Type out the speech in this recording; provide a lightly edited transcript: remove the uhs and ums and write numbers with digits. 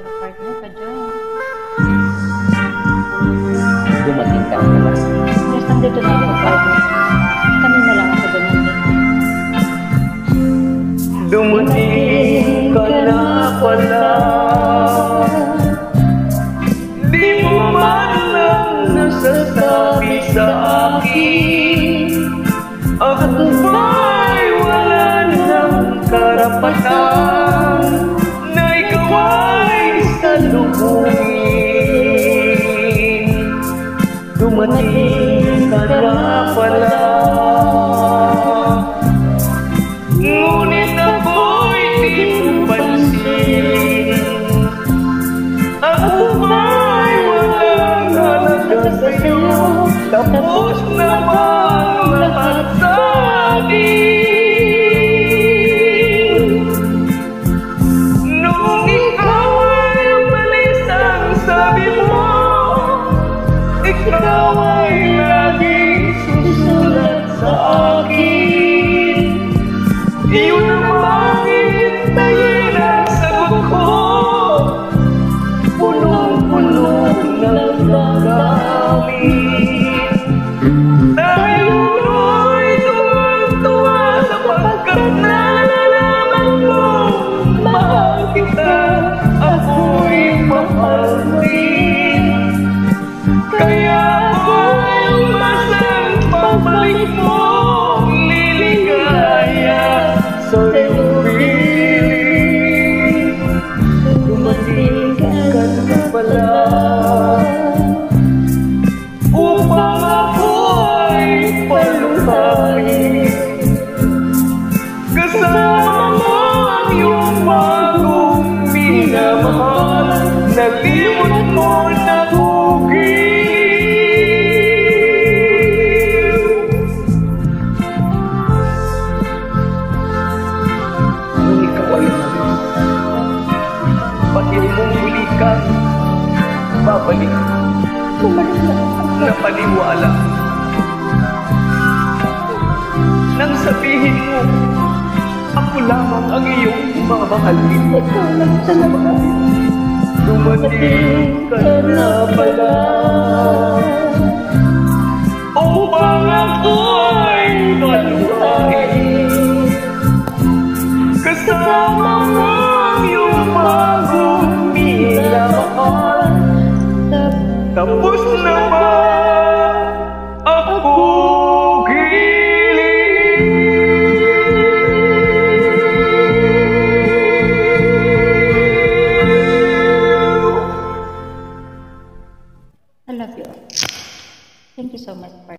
Partner ka dyan. Dumating ka pala. Yes, nandito na ako, partner. Kami na lang ako dumating. Dumating ka na pala. Di mo man lang nasasabi sa akin. Ako ba'y wala ng karapatan na ikaw ay salubungin? Dumating ka na pala. Ngunit ako'y di mo pansin. Ako ba'y walang halaga sa'yo? Tapos naman lahat sa akin. Nung ikaw ay umalis, ang sabi mo, ikaw ay laging susulat sa akin. Iyon naman hintayin ang sagot ko. Punong-puno ng damdamin. Tayo'y tuwang-tuwa sapagkat nalalaman ko mahal kita, ako'y mahal rin. Kaya ako'y umasang pabalik mo, liligaya sa iyong piling. Dumating ka na pala upang ako ay paluhain. Kasama mo ang iyong bagong minamahal. Nalimot mo na kugil. Nung ikaw ay umalis, pati mong huli kang babalik. Napaniwala nang sabihin mo, ako lamang ang iyong mamahalin. Dumating ka na pala upang ako ay paluhain. Kasama mo ang iyong bagong minamahal. Tapos naman ako I love you. Thank you so much, partner.